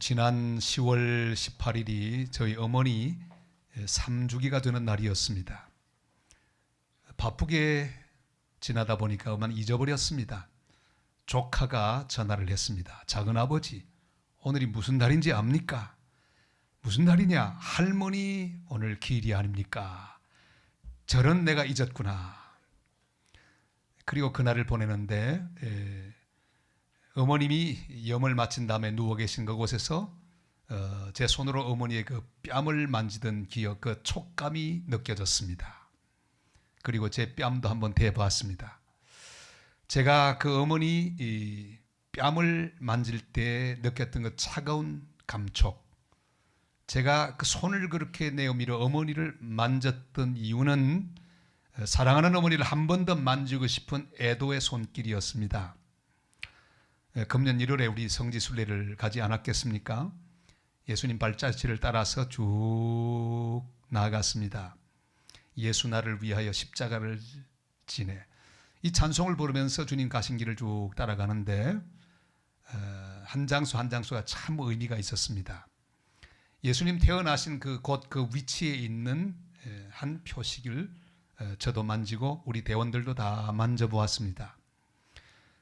지난 10월 18일이 저희 어머니 3주기가 되는 날이었습니다. 바쁘게 지나다 보니까 그만 잊어버렸습니다. 조카가 전화를 했습니다. 작은아버지, 오늘이 무슨 날인지 압니까? 무슨 날이냐? 할머니 오늘 기일이 아닙니까? 저런 내가 잊었구나. 그리고 그날을 보내는데 어머님이 염을 마친 다음에 누워 계신 그곳에서 제 손으로 어머니의 그 뺨을 만지던 기억, 그 촉감이 느껴졌습니다. 그리고 제 뺨도 한번 대봤습니다. 제가 그 어머니 이 뺨을 만질 때 느꼈던 그 차가운 감촉, 제가 그 손을 그렇게 내어밀어 어머니를 만졌던 이유는 사랑하는 어머니를 한 번 더 만지고 싶은 애도의 손길이었습니다. 금년 1월에 우리 성지순례를 가지 않았겠습니까? 예수님 발자취를 따라서 쭉 나아갔습니다. 예수 나를 위하여 십자가를 지내. 이 찬송을 부르면서 주님 가신 길을 쭉 따라가는데 한 장소 한 장소가 참 의미가 있었습니다. 예수님 태어나신 곳 그 위치에 있는 한 표식을 저도 만지고 우리 대원들도 다 만져보았습니다.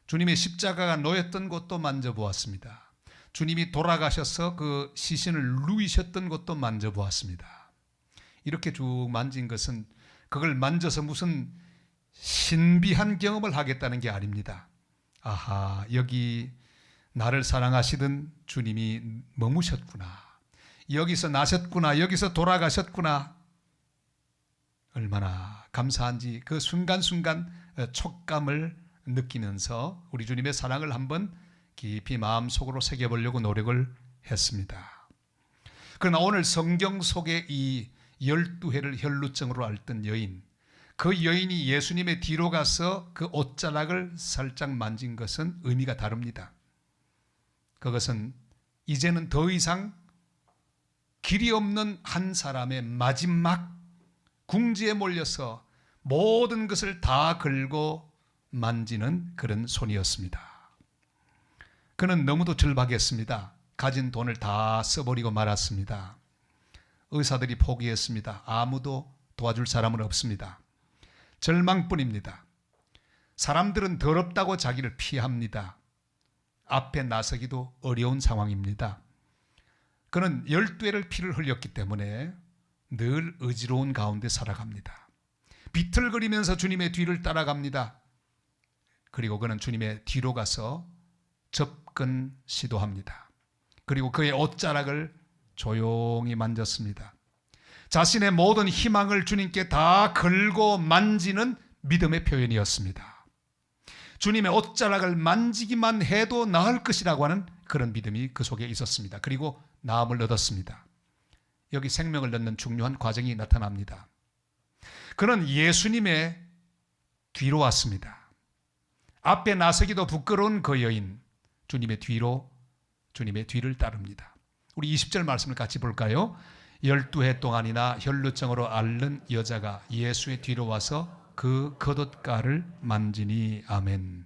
주님의 십자가가 놓였던 곳도 만져보았습니다. 주님이 돌아가셔서 그 시신을 누이셨던 곳도 만져보았습니다. 이렇게 쭉 만진 것은 그걸 만져서 무슨 신비한 경험을 하겠다는 게 아닙니다. 아하, 여기 나를 사랑하시던 주님이 머무셨구나. 여기서 나셨구나. 여기서 돌아가셨구나. 얼마나 감사한지 그 순간순간 촉감을 느끼면서 우리 주님의 사랑을 한번 깊이 마음속으로 새겨보려고 노력을 했습니다. 그러나 오늘 성경 속에 이 12회를 혈루증으로 앓던 여인, 그 여인이 예수님의 뒤로 가서 그 옷자락을 살짝 만진 것은 의미가 다릅니다. 그것은 이제는 더 이상 길이 없는 한 사람의 마지막 궁지에 몰려서 모든 것을 다 걸고 만지는 그런 손이었습니다. 그는 너무도 절박했습니다. 가진 돈을 다 써버리고 말았습니다. 의사들이 포기했습니다. 아무도 도와줄 사람은 없습니다. 절망뿐입니다. 사람들은 더럽다고 자기를 피합니다. 앞에 나서기도 어려운 상황입니다. 그는 12회를 피를 흘렸기 때문에 늘 의지로운 가운데 살아갑니다. 비틀거리면서 주님의 뒤를 따라갑니다. 그리고 그는 주님의 뒤로 가서 접근 시도합니다. 그리고 그의 옷자락을 조용히 만졌습니다. 자신의 모든 희망을 주님께 다 걸고 만지는 믿음의 표현이었습니다. 주님의 옷자락을 만지기만 해도 나을 것이라고 하는 그런 믿음이 그 속에 있었습니다. 그리고 나음을 얻었습니다. 여기 생명을 얻는 중요한 과정이 나타납니다. 그는 예수님의 뒤로 왔습니다. 앞에 나서기도 부끄러운 그 여인, 주님의 뒤를 따릅니다. 우리 20절 말씀을 같이 볼까요? 12해 동안이나 혈루증으로 앓는 여자가 예수의 뒤로 와서 그 겉옷가를 만지니. 아멘.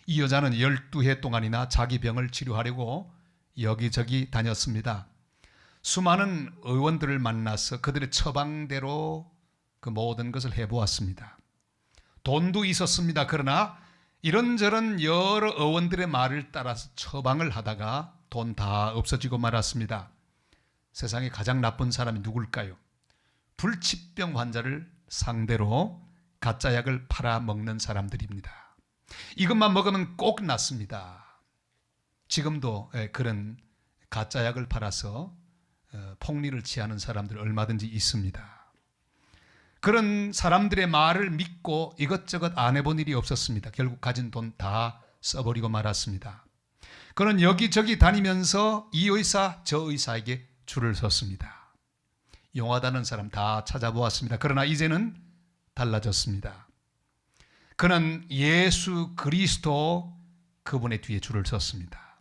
이 여자는 12해 동안이나 자기 병을 치료하려고 여기저기 다녔습니다. 수많은 의원들을 만나서 그들의 처방대로 그 모든 것을 해보았습니다. 돈도 있었습니다. 그러나 이런저런 여러 의원들의 말을 따라서 처방을 하다가 돈 다 없어지고 말았습니다. 세상에 가장 나쁜 사람이 누굴까요? 불치병 환자를 상대로 가짜 약을 팔아먹는 사람들입니다. 이것만 먹으면 꼭 낫습니다. 지금도 그런 가짜 약을 팔아서 폭리를 취하는 사람들 얼마든지 있습니다. 그런 사람들의 말을 믿고 이것저것 안 해본 일이 없었습니다. 결국 가진 돈 다 써버리고 말았습니다. 그는 여기저기 다니면서 이 의사 저 의사에게 줄을 섰습니다. 용하다는 사람 다 찾아보았습니다. 그러나 이제는 달라졌습니다. 그는 예수 그리스도 그분의 뒤에 줄을 섰습니다.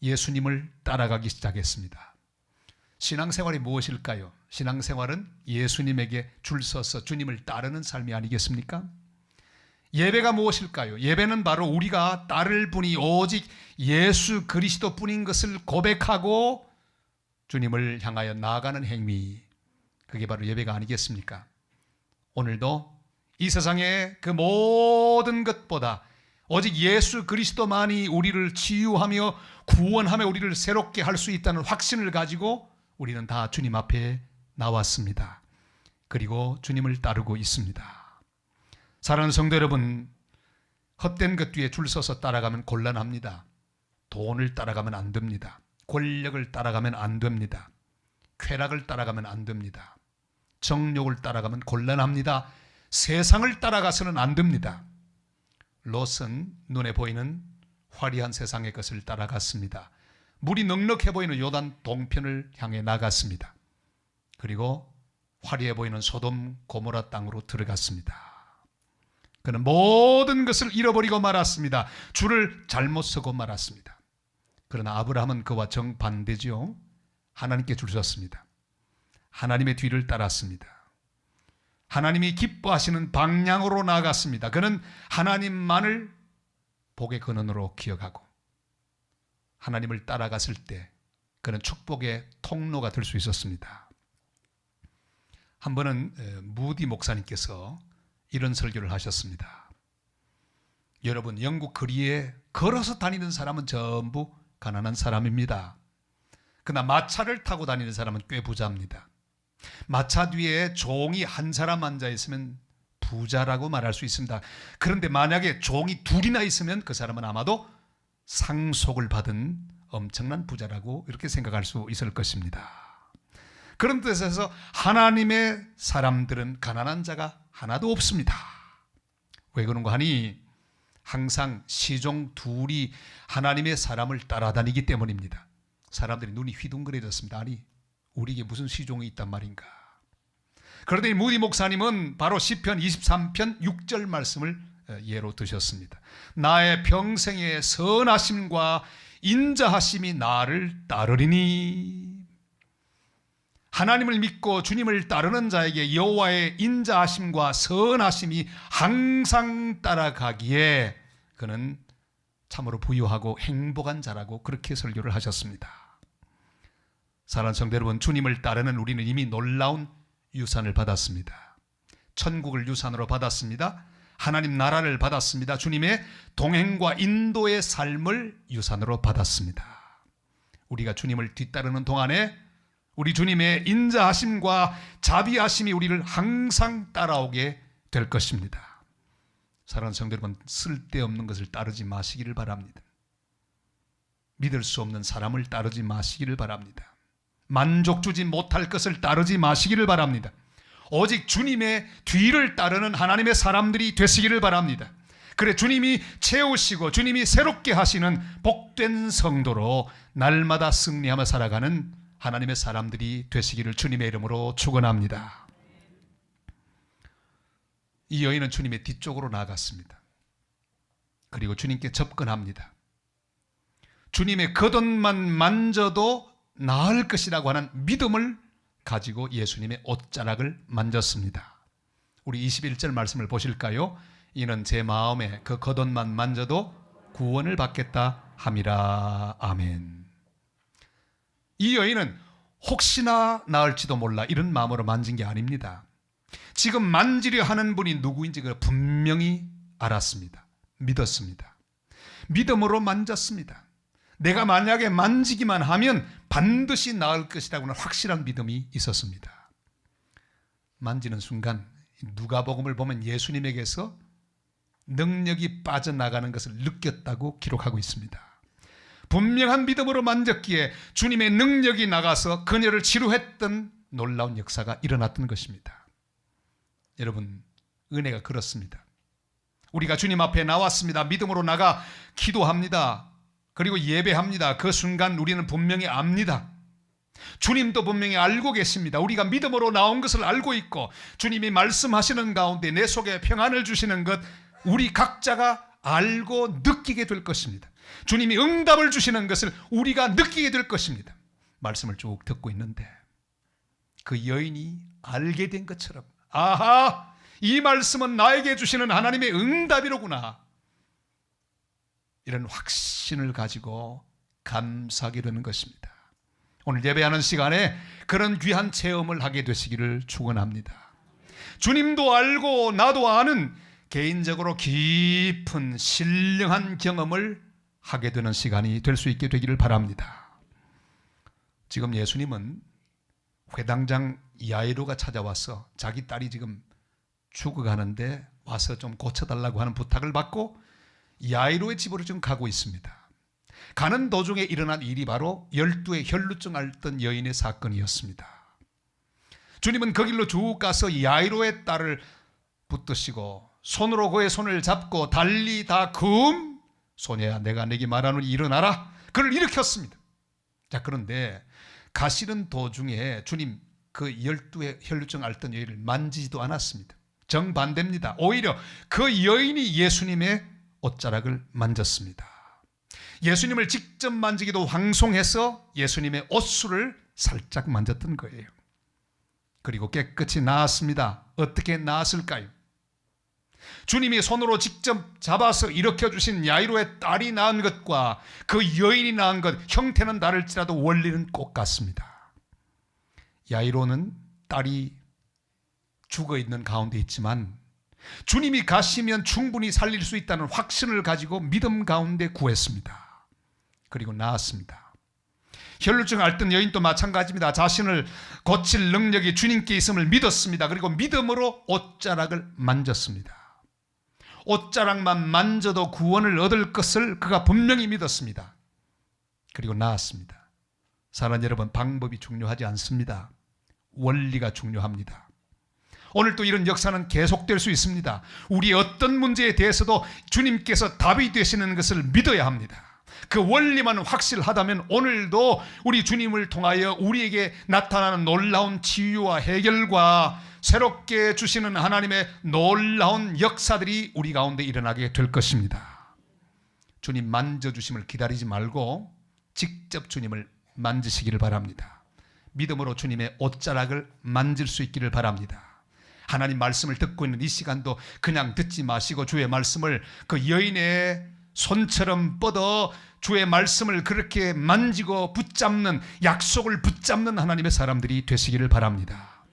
예수님을 따라가기 시작했습니다. 신앙생활이 무엇일까요? 신앙생활은 예수님에게 줄 서서 주님을 따르는 삶이 아니겠습니까? 예배가 무엇일까요? 예배는 바로 우리가 따를 분이 오직 예수 그리스도뿐인 것을 고백하고 주님을 향하여 나아가는 행위, 그게 바로 예배가 아니겠습니까? 오늘도 이 세상의 그 모든 것보다 오직 예수 그리스도만이 우리를 치유하며 구원하며 우리를 새롭게 할 수 있다는 확신을 가지고 우리는 다 주님 앞에 나왔습니다. 그리고 주님을 따르고 있습니다. 사랑하는 성도 여러분, 헛된 것 뒤에 줄 서서 따라가면 곤란합니다. 돈을 따라가면 안 됩니다. 권력을 따라가면 안 됩니다. 쾌락을 따라가면 안 됩니다. 정욕을 따라가면 곤란합니다. 세상을 따라가서는 안 됩니다. 롯은 눈에 보이는 화려한 세상의 것을 따라갔습니다. 물이 넉넉해 보이는 요단 동편을 향해 나갔습니다. 그리고 화려해 보이는 소돔 고모라 땅으로 들어갔습니다. 그는 모든 것을 잃어버리고 말았습니다. 줄을 잘못 서고 말았습니다. 그러나 아브라함은 그와 정반대죠. 하나님께 줄 섰습니다. 하나님의 뒤를 따랐습니다. 하나님이 기뻐하시는 방향으로 나아갔습니다. 그는 하나님만을 복의 근원으로 기억하고 하나님을 따라갔을 때 그는 축복의 통로가 될 수 있었습니다. 한 번은 무디 목사님께서 이런 설교를 하셨습니다. 여러분, 영국 거리에 걸어서 다니는 사람은 전부 가난한 사람입니다. 그러나 마차를 타고 다니는 사람은 꽤 부자입니다. 마차 뒤에 종이 한 사람 앉아 있으면 부자라고 말할 수 있습니다. 그런데 만약에 종이 둘이나 있으면 그 사람은 아마도 상속을 받은 엄청난 부자라고 이렇게 생각할 수 있을 것입니다. 그런 뜻에서 하나님의 사람들은 가난한 자가 하나도 없습니다. 왜 그런가 하니 항상 시종 둘이 하나님의 사람을 따라다니기 때문입니다. 사람들이 눈이 휘둥그레졌습니다. 아니, 우리에게 무슨 시종이 있단 말인가. 그런데 이 무디 목사님은 바로 시편 23편 6절 말씀을 예로 드셨습니다. 나의 평생의 선하심과 인자하심이 나를 따르리니. 하나님을 믿고 주님을 따르는 자에게 여호와의 인자하심과 선하심이 항상 따라가기에 그는 참으로 부유하고 행복한 자라고 그렇게 설교를 하셨습니다. 사랑하는 성도 여러분, 주님을 따르는 우리는 이미 놀라운 유산을 받았습니다. 천국을 유산으로 받았습니다. 하나님 나라를 받았습니다. 주님의 동행과 인도의 삶을 유산으로 받았습니다. 우리가 주님을 뒤따르는 동안에 우리 주님의 인자하심과 자비하심이 우리를 항상 따라오게 될 것입니다. 사랑하는 성도 여러분, 쓸데없는 것을 따르지 마시기를 바랍니다. 믿을 수 없는 사람을 따르지 마시기를 바랍니다. 만족 주지 못할 것을 따르지 마시기를 바랍니다. 오직 주님의 뒤를 따르는 하나님의 사람들이 되시기를 바랍니다. 그래 주님이 채우시고 주님이 새롭게 하시는 복된 성도로 날마다 승리하며 살아가는 하나님의 사람들이 되시기를 주님의 이름으로 축원합니다. 이 여인은 주님의 뒤쪽으로 나아갔습니다. 그리고 주님께 접근합니다. 주님의 겉옷만 만져도 나을 것이라고 하는 믿음을 가지고 예수님의 옷자락을 만졌습니다. 우리 21절 말씀을 보실까요? 이는 제 마음에 그 겉옷만 만져도 구원을 받겠다 함이라. 아멘. 이 여인은 혹시나 나을지도 몰라 이런 마음으로 만진 게 아닙니다. 지금 만지려 하는 분이 누구인지 분명히 알았습니다. 믿었습니다. 믿음으로 만졌습니다. 내가 만약에 만지기만 하면 반드시 나을 것이라고 하는 확실한 믿음이 있었습니다. 만지는 순간 누가복음을 보면 예수님에게서 능력이 빠져나가는 것을 느꼈다고 기록하고 있습니다. 분명한 믿음으로 만졌기에 주님의 능력이 나가서 그녀를 치료했던 놀라운 역사가 일어났던 것입니다. 여러분, 은혜가 그렇습니다. 우리가 주님 앞에 나왔습니다. 믿음으로 나가 기도합니다. 그리고 예배합니다. 그 순간 우리는 분명히 압니다. 주님도 분명히 알고 계십니다. 우리가 믿음으로 나온 것을 알고 있고 주님이 말씀하시는 가운데 내 속에 평안을 주시는 것 우리 각자가 알고 느끼게 될 것입니다. 주님이 응답을 주시는 것을 우리가 느끼게 될 것입니다. 말씀을 쭉 듣고 있는데 그 여인이 알게 된 것처럼 아하, 이 말씀은 나에게 주시는 하나님의 응답이로구나. 이런 확신을 가지고 감사하게 되는 것입니다. 오늘 예배하는 시간에 그런 귀한 체험을 하게 되시기를 축원합니다. 주님도 알고 나도 아는 개인적으로 깊은 신령한 경험을 하게 되는 시간이 될 수 있게 되기를 바랍니다. 지금 예수님은 회당장 야이로가 찾아와서 자기 딸이 지금 죽어가는데 와서 좀 고쳐달라고 하는 부탁을 받고 야이로의 집으로 지금 가고 있습니다. 가는 도중에 일어난 일이 바로 12의 혈루증 앓던 여인의 사건이었습니다. 주님은 그 길로 쭉 가서 야이로의 딸을 붙드시고 손으로 그의 손을 잡고 달리다 금 소녀야 내가 네게 말하노니 일어나라 그를 일으켰습니다. 자, 그런데 가시는 도중에 주님 그 12의 혈루증 앓던 여인을 만지지도 않았습니다. 정반대입니다. 오히려 그 여인이 예수님의 옷자락을 만졌습니다. 예수님을 직접 만지기도 황송해서 예수님의 옷수를 살짝 만졌던 거예요. 그리고 깨끗이 나았습니다. 어떻게 나았을까요? 주님이 손으로 직접 잡아서 일으켜주신 야이로의 딸이 낳은 것과 그 여인이 낳은 것 형태는 다를지라도 원리는 똑같습니다. 야이로는 딸이 죽어있는 가운데 있지만 주님이 가시면 충분히 살릴 수 있다는 확신을 가지고 믿음 가운데 구했습니다. 그리고 나았습니다. 혈루증 앓던 여인도 마찬가지입니다. 자신을 고칠 능력이 주님께 있음을 믿었습니다. 그리고 믿음으로 옷자락을 만졌습니다. 옷자락만 만져도 구원을 얻을 것을 그가 분명히 믿었습니다. 그리고 나았습니다. 사랑하는 여러분, 방법이 중요하지 않습니다. 원리가 중요합니다. 오늘 또 이런 역사는 계속될 수 있습니다. 우리의 어떤 문제에 대해서도 주님께서 답이 되시는 것을 믿어야 합니다. 그 원리만 확실하다면 오늘도 우리 주님을 통하여 우리에게 나타나는 놀라운 치유와 해결과 새롭게 주시는 하나님의 놀라운 역사들이 우리 가운데 일어나게 될 것입니다. 주님 만져주심을 기다리지 말고 직접 주님을 만지시기를 바랍니다. 믿음으로 주님의 옷자락을 만질 수 있기를 바랍니다. 하나님 말씀을 듣고 있는 이 시간도 그냥 듣지 마시고 주의 말씀을 그 여인의 손처럼 뻗어 주의 말씀을 그렇게 만지고 붙잡는, 약속을 붙잡는 하나님의 사람들이 되시기를 바랍니다.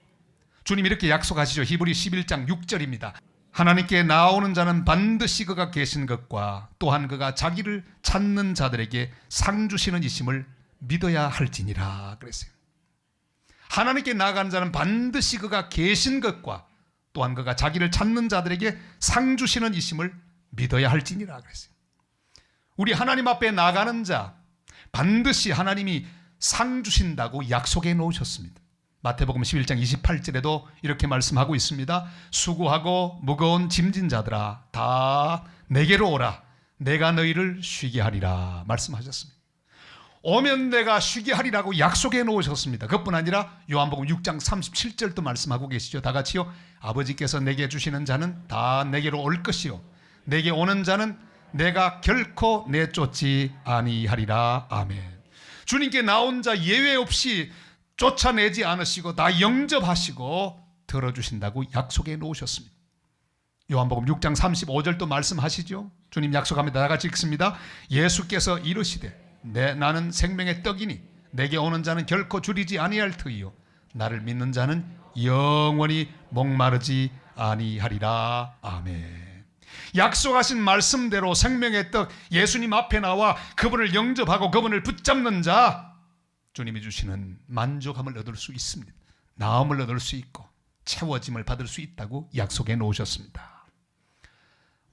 주님 이렇게 약속하시죠. 히브리 11장 6절입니다. 하나님께 나오는 자는 반드시 그가 계신 것과 또한 그가 자기를 찾는 자들에게 상 주시는 이심을 믿어야 할지니라 그랬어요. 하나님께 나아가는 자는 반드시 그가 계신 것과 또한 그가 자기를 찾는 자들에게 상 주시는 이심을 믿어야 할지니라 그랬어요. 우리 하나님 앞에 나가는 자 반드시 하나님이 상 주신다고 약속해 놓으셨습니다. 마태복음 11장 28절에도 이렇게 말씀하고 있습니다. 수고하고 무거운 짐진 자들아 다 내게로 오라 내가 너희를 쉬게 하리라 말씀하셨습니다. 오면 내가 쉬게 하리라고 약속해 놓으셨습니다. 그뿐 아니라 요한복음 6장 37절도 말씀하고 계시죠. 다 같이요. 아버지께서 내게 주시는 자는 다 내게로 올 것이요 내게 오는 자는 내가 결코 내쫓지 아니하리라. 아멘. 주님께 나온 자 예외 없이 쫓아내지 않으시고 다 영접하시고 들어주신다고 약속해 놓으셨습니다. 요한복음 6장 35절도 말씀하시죠. 주님 약속합니다. 다 같이 읽습니다. 예수께서 이르시되 나는 생명의 떡이니 내게 오는 자는 결코 줄이지 아니할 터이요 나를 믿는 자는 영원히 목마르지 아니하리라. 아멘. 약속하신 말씀대로 생명의 떡 예수님 앞에 나와 그분을 영접하고 그분을 붙잡는 자 주님이 주시는 만족함을 얻을 수 있습니다. 나음을 얻을 수 있고 채워짐을 받을 수 있다고 약속해 놓으셨습니다.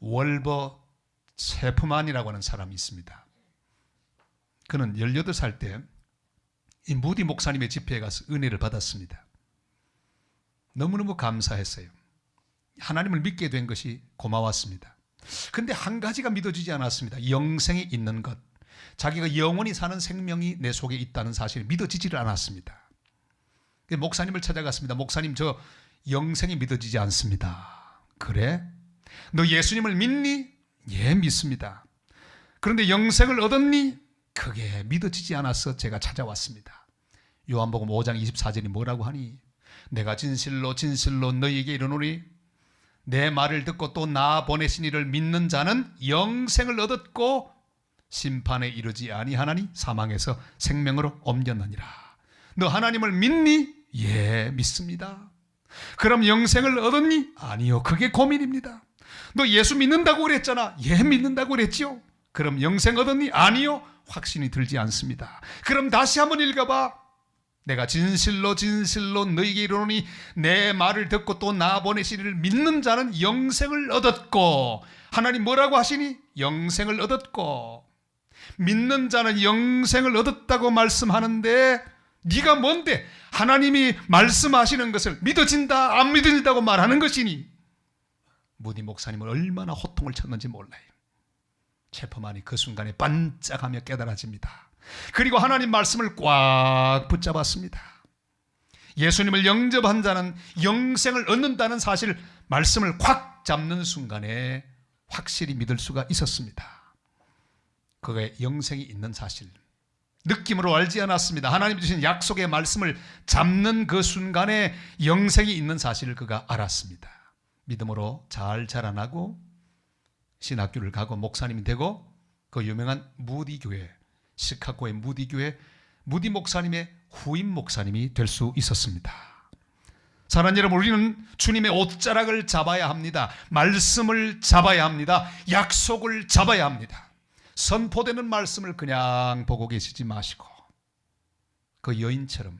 월버 세프만이라고 하는 사람이 있습니다. 그는 18살 때 이 무디 목사님의 집회에 가서 은혜를 받았습니다. 너무너무 감사했어요. 하나님을 믿게 된 것이 고마웠습니다. 근데 한 가지가 믿어지지 않았습니다. 영생이 있는 것. 자기가 영원히 사는 생명이 내 속에 있다는 사실이 믿어지지를 않았습니다. 목사님을 찾아갔습니다. 목사님, 저 영생이 믿어지지 않습니다. 그래? 너 예수님을 믿니? 예, 믿습니다. 그런데 영생을 얻었니? 그게 믿어지지 않아서 제가 찾아왔습니다. 요한복음 5장 24절이 뭐라고 하니? 내가 진실로 진실로 너희에게 이르노니 내 말을 듣고 또 나 보내신 이를 믿는 자는 영생을 얻었고 심판에 이르지 아니하나니 사망에서 생명으로 옮겼느니라. 너 하나님을 믿니? 예, 믿습니다. 그럼 영생을 얻었니? 아니요, 그게 고민입니다. 너 예수 믿는다고 그랬잖아. 예, 믿는다고 그랬지요. 그럼 영생 얻었니? 아니요, 확신이 들지 않습니다. 그럼 다시 한번 읽어봐. 내가 진실로 진실로 너희에게 이르노니 내 말을 듣고 또 나 보내시리를 믿는 자는 영생을 얻었고, 하나님 뭐라고 하시니? 영생을 얻었고, 믿는 자는 영생을 얻었다고 말씀하는데 네가 뭔데 하나님이 말씀하시는 것을 믿어진다 안 믿어진다고 말하는 것이니? 무디 목사님은 얼마나 호통을 쳤는지 몰라요. 체포만이 그 순간에 반짝하며 깨달아집니다. 그리고 하나님 말씀을 꽉 붙잡았습니다. 예수님을 영접한 자는 영생을 얻는다는 사실, 말씀을 꽉 잡는 순간에 확실히 믿을 수가 있었습니다. 그게 영생이 있는 사실, 느낌으로 알지 않았습니다. 하나님 주신 약속의 말씀을 잡는 그 순간에 영생이 있는 사실을 그가 알았습니다. 믿음으로 잘 자라나고 신학교를 가고 목사님이 되고 그 유명한 무디 교회, 시카고의 무디 교회 무디 목사님의 후임 목사님이 될 수 있었습니다. 사랑하는 여러분, 우리는 주님의 옷자락을 잡아야 합니다. 말씀을 잡아야 합니다. 약속을 잡아야 합니다. 선포되는 말씀을 그냥 보고 계시지 마시고 그 여인처럼,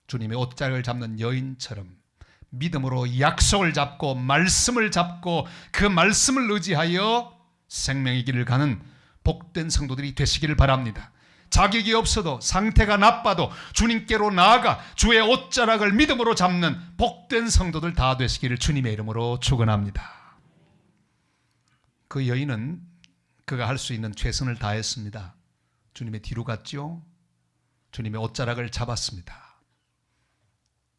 주님의 옷자락을 잡는 여인처럼 믿음으로 약속을 잡고 말씀을 잡고 그 말씀을 의지하여 생명의 길을 가는 복된 성도들이 되시기를 바랍니다. 자격이 없어도 상태가 나빠도 주님께로 나아가 주의 옷자락을 믿음으로 잡는 복된 성도들 다 되시기를 주님의 이름으로 축원합니다. 그 여인은 그가 할 수 있는 최선을 다했습니다. 주님의 뒤로 갔죠. 주님의 옷자락을 잡았습니다.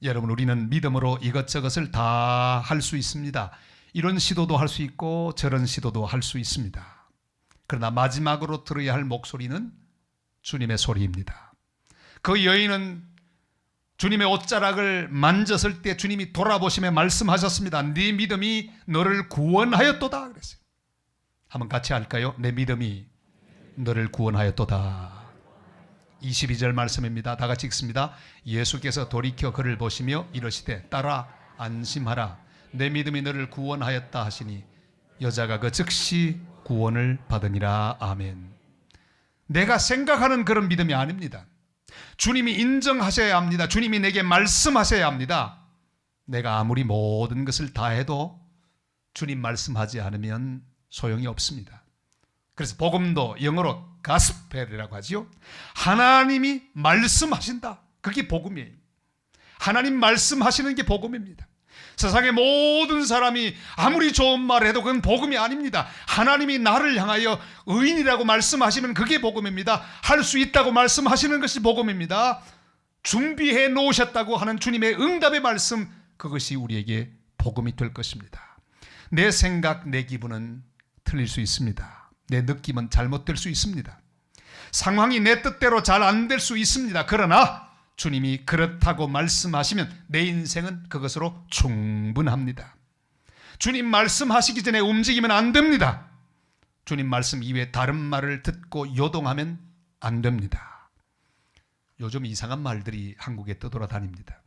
여러분, 우리는 믿음으로 이것저것을 다 할 수 있습니다. 이런 시도도 할 수 있고 저런 시도도 할 수 있습니다. 그러나 마지막으로 들어야 할 목소리는 주님의 소리입니다. 그 여인은 주님의 옷자락을 만졌을 때 주님이 돌아보시며 말씀하셨습니다. 네 믿음이 너를 구원하였도다 그랬어요. 한번 같이 할까요? 내 믿음이 너를 구원하였도다. 22절 말씀입니다. 다 같이 읽습니다. 예수께서 돌이켜 그를 보시며 이르시되 따라 안심하라. 내 믿음이 너를 구원하였다 하시니 여자가 그 즉시 구원을 받으니라. 아멘. 내가 생각하는 그런 믿음이 아닙니다. 주님이 인정하셔야 합니다. 주님이 내게 말씀하셔야 합니다. 내가 아무리 모든 것을 다 해도 주님 말씀하지 않으면 소용이 없습니다. 그래서 복음도 영어로 가스펠이라고 하지요. 하나님이 말씀하신다. 그게 복음이에요. 하나님 말씀하시는 게 복음입니다. 세상의 모든 사람이 아무리 좋은 말을 해도 그건 복음이 아닙니다. 하나님이 나를 향하여 의인이라고 말씀하시면 그게 복음입니다. 할 수 있다고 말씀하시는 것이 복음입니다. 준비해 놓으셨다고 하는 주님의 응답의 말씀, 그것이 우리에게 복음이 될 것입니다. 내 생각, 내 기분은 틀릴 수 있습니다. 내 느낌은 잘못될 수 있습니다. 상황이 내 뜻대로 잘 안 될 수 있습니다. 그러나 주님이 그렇다고 말씀하시면 내 인생은 그것으로 충분합니다. 주님 말씀하시기 전에 움직이면 안 됩니다. 주님 말씀 이외에 다른 말을 듣고 요동하면 안 됩니다. 요즘 이상한 말들이 한국에 떠돌아다닙니다.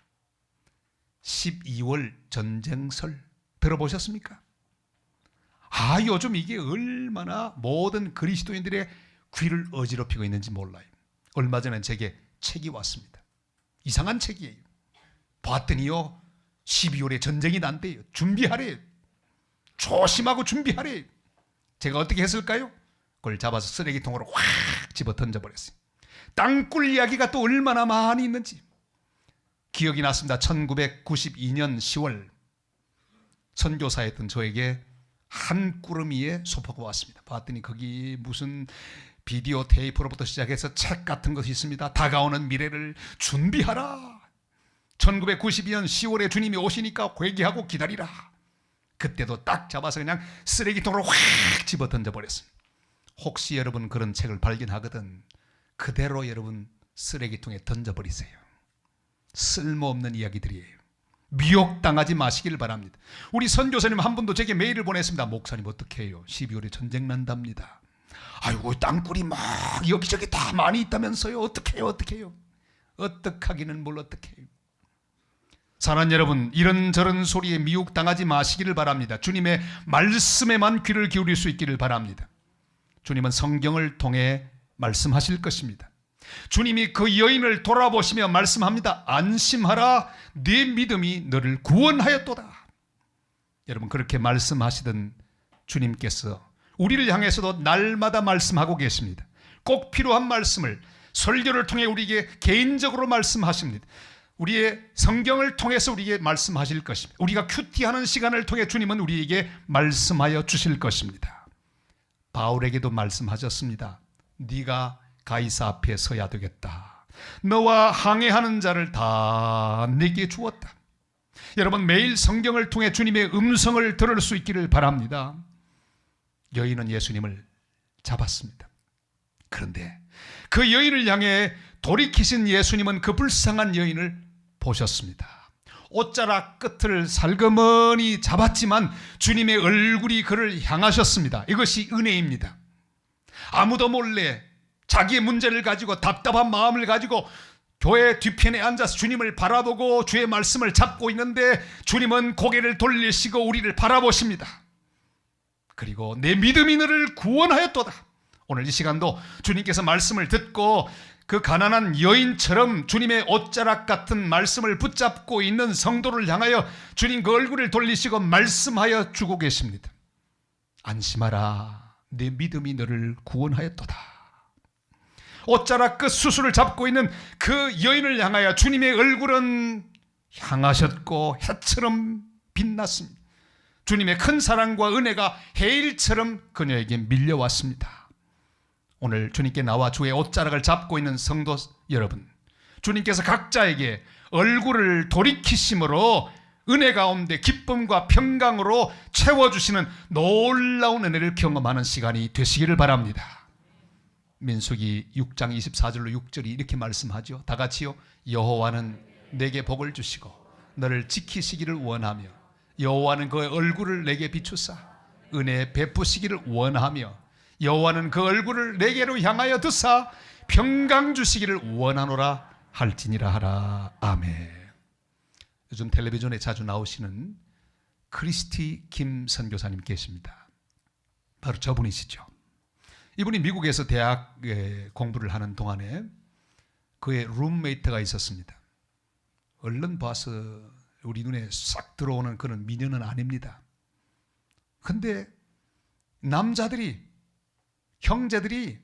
12월 전쟁설 들어보셨습니까? 요즘 이게 얼마나 모든 그리스도인들의 귀를 어지럽히고 있는지 몰라요. 얼마 전에 제게 책이 왔습니다. 이상한 책이에요. 봤더니요, 12월에 전쟁이 난대요. 준비하래요. 조심하고 준비하래요. 제가 어떻게 했을까요? 그걸 잡아서 쓰레기통으로 확 집어 던져버렸어요. 땅굴 이야기가 또 얼마나 많이 있는지 기억이 났습니다. 1992년 10월 선교사였던 저에게 한 구름 위에 소포가 왔습니다. 봤더니 거기 무슨 비디오 테이프로부터 시작해서 책 같은 것이 있습니다. 다가오는 미래를 준비하라. 1992년 10월에 주님이 오시니까 회개하고 기다리라. 그때도 딱 잡아서 그냥 쓰레기통으로 확 집어 던져버렸습니다. 혹시 여러분 그런 책을 발견하거든 그대로 여러분 쓰레기통에 던져버리세요. 쓸모없는 이야기들이에요. 미혹당하지 마시길 바랍니다. 우리 선교사님 한 분도 제게 메일을 보냈습니다. 목사님 어떻게 해요? 12월에 전쟁 난답니다. 아이고 땅굴이 막 여기저기 다 많이 있다면서요. 어떻게 해요? 어떻게 해요? 어떡하기는 뭘 어떻게 해요? 사랑하는 여러분, 이런저런 소리에 미혹당하지 마시기를 바랍니다. 주님의 말씀에만 귀를 기울일 수 있기를 바랍니다. 주님은 성경을 통해 말씀하실 것입니다. 주님이 그 여인을 돌아보시며 말씀합니다. 안심하라, 네 믿음이 너를 구원하였도다. 여러분, 그렇게 말씀하시던 주님께서 우리를 향해서도 날마다 말씀하고 계십니다. 꼭 필요한 말씀을 설교를 통해 우리에게 개인적으로 말씀하십니다. 우리의 성경을 통해서 우리에게 말씀하실 것입니다. 우리가 큐티하는 시간을 통해 주님은 우리에게 말씀하여 주실 것입니다. 바울에게도 말씀하셨습니다. 네가 가이사 앞에 서야 되겠다. 너와 항해하는 자를 다 내게 주었다. 여러분, 매일 성경을 통해 주님의 음성을 들을 수 있기를 바랍니다. 여인은 예수님을 잡았습니다. 그런데 그 여인을 향해 돌이키신 예수님은 그 불쌍한 여인을 보셨습니다. 옷자락 끝을 살그머니 잡았지만 주님의 얼굴이 그를 향하셨습니다. 이것이 은혜입니다. 아무도 몰래 자기의 문제를 가지고 답답한 마음을 가지고 교회 뒤편에 앉아서 주님을 바라보고 주의 말씀을 잡고 있는데 주님은 고개를 돌리시고 우리를 바라보십니다. 그리고 내 믿음이 너를 구원하였도다. 오늘 이 시간도 주님께서 말씀을 듣고 그 가난한 여인처럼 주님의 옷자락 같은 말씀을 붙잡고 있는 성도를 향하여 주님 그 얼굴을 돌리시고 말씀하여 주고 계십니다. 안심하라, 내 믿음이 너를 구원하였도다. 옷자락 끝 수술을 잡고 있는 그 여인을 향하여 주님의 얼굴은 향하셨고 해처럼 빛났습니다. 주님의 큰 사랑과 은혜가 해일처럼 그녀에게 밀려왔습니다. 오늘 주님께 나와 주의 옷자락을 잡고 있는 성도 여러분, 주님께서 각자에게 얼굴을 돌이키심으로 은혜 가운데 기쁨과 평강으로 채워주시는 놀라운 은혜를 경험하는 시간이 되시기를 바랍니다. 민수기 6장 24절로 6절이 이렇게 말씀하죠. 다 같이요. 여호와는 내게 복을 주시고 너를 지키시기를 원하며 여호와는 그 얼굴을 내게 비추사 은혜 베푸시기를 원하며 여호와는 그 얼굴을 내게로 향하여 드사 평강 주시기를 원하노라 할지니라 하라. 아멘. 요즘 텔레비전에 자주 나오시는 크리스티 김 선교사님 계십니다. 바로 저분이시죠. 이분이 미국에서 대학 공부를 하는 동안에 그의 룸메이트가 있었습니다. 얼른 봐서 우리 눈에 싹 들어오는 그런 미녀는 아닙니다. 근데 남자들이, 형제들이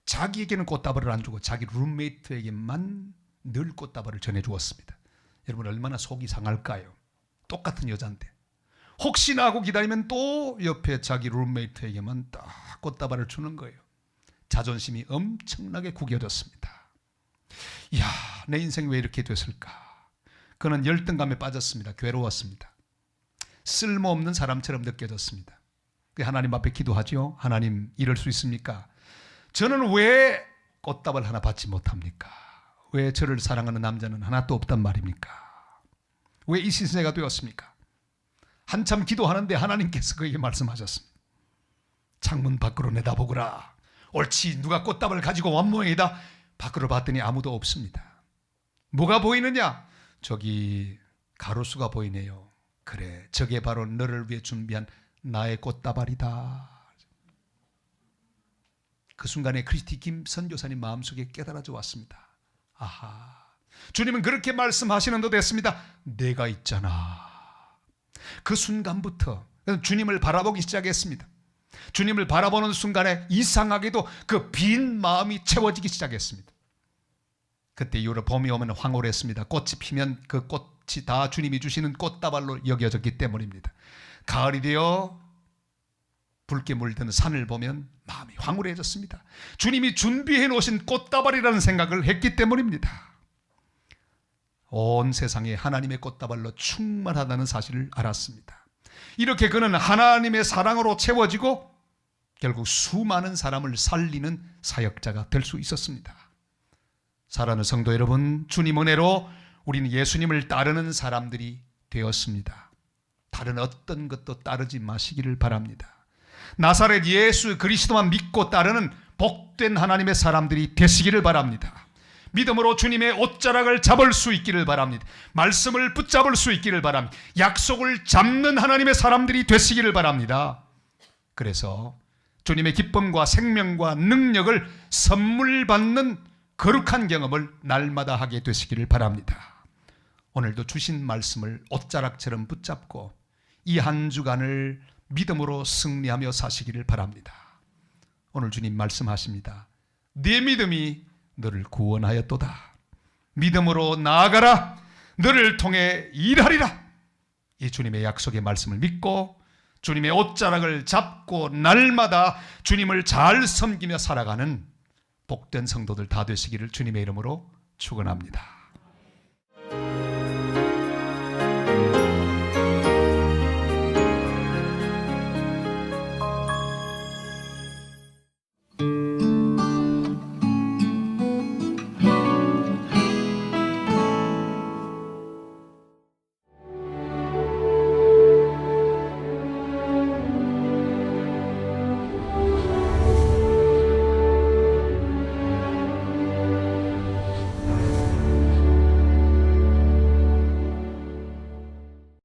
자기에게는 꽃다발을 안 주고 자기 룸메이트에게만 늘 꽃다발을 전해주었습니다. 여러분, 얼마나 속이 상할까요? 똑같은 여자인데 혹시나 하고 기다리면 또 옆에 자기 룸메이트에게만 딱 꽃다발을 주는 거예요. 자존심이 엄청나게 구겨졌습니다. 이야, 내 인생이 왜 이렇게 됐을까? 그는 열등감에 빠졌습니다. 괴로웠습니다. 쓸모없는 사람처럼 느껴졌습니다. 하나님 앞에 기도하죠. 하나님, 이럴 수 있습니까? 저는 왜 꽃다발 하나 받지 못합니까? 왜 저를 사랑하는 남자는 하나도 없단 말입니까? 왜 이 시세가 되었습니까? 한참 기도하는데 하나님께서 그에게 말씀하셨습니다. 창문 밖으로 내다보거라. 옳지, 누가 꽃다발을 가지고 온 모양이다. 밖으로 봤더니 아무도 없습니다. 뭐가 보이느냐? 저기 가로수가 보이네요. 그래, 저게 바로 너를 위해 준비한 나의 꽃다발이다. 그 순간에 크리스티 김 선교사님 마음속에 깨달아져 왔습니다. 아하, 주님은 그렇게 말씀하시는 듯 했습니다. 내가 있잖아. 그 순간부터 주님을 바라보기 시작했습니다. 주님을 바라보는 순간에 이상하게도 그 빈 마음이 채워지기 시작했습니다. 그때 이후로 봄이 오면 황홀했습니다. 꽃이 피면 그 꽃이 다 주님이 주시는 꽃다발로 여겨졌기 때문입니다. 가을이 되어 붉게 물드는 산을 보면 마음이 황홀해졌습니다. 주님이 준비해 놓으신 꽃다발이라는 생각을 했기 때문입니다. 온 세상에 하나님의 꽃다발로 충만하다는 사실을 알았습니다. 이렇게 그는 하나님의 사랑으로 채워지고 결국 수많은 사람을 살리는 사역자가 될 수 있었습니다. 사랑하는 성도 여러분, 주님 은혜로 우리는 예수님을 따르는 사람들이 되었습니다. 다른 어떤 것도 따르지 마시기를 바랍니다. 나사렛 예수 그리스도만 믿고 따르는 복된 하나님의 사람들이 되시기를 바랍니다. 믿음으로 주님의 옷자락을 잡을 수 있기를 바랍니다. 말씀을 붙잡을 수 있기를 바랍니다. 약속을 잡는 하나님의 사람들이 되시기를 바랍니다. 그래서 주님의 기쁨과 생명과 능력을 선물 받는 거룩한 경험을 날마다 하게 되시기를 바랍니다. 오늘도 주신 말씀을 옷자락처럼 붙잡고 이 한 주간을 믿음으로 승리하며 사시기를 바랍니다. 오늘 주님 말씀하십니다. 네 믿음이 너를 구원하였도다. 믿음으로 나아가라. 너를 통해 일하리라. 이 주님의 약속의 말씀을 믿고 주님의 옷자락을 잡고 날마다 주님을 잘 섬기며 살아가는 복된 성도들 다 되시기를 주님의 이름으로 축원합니다.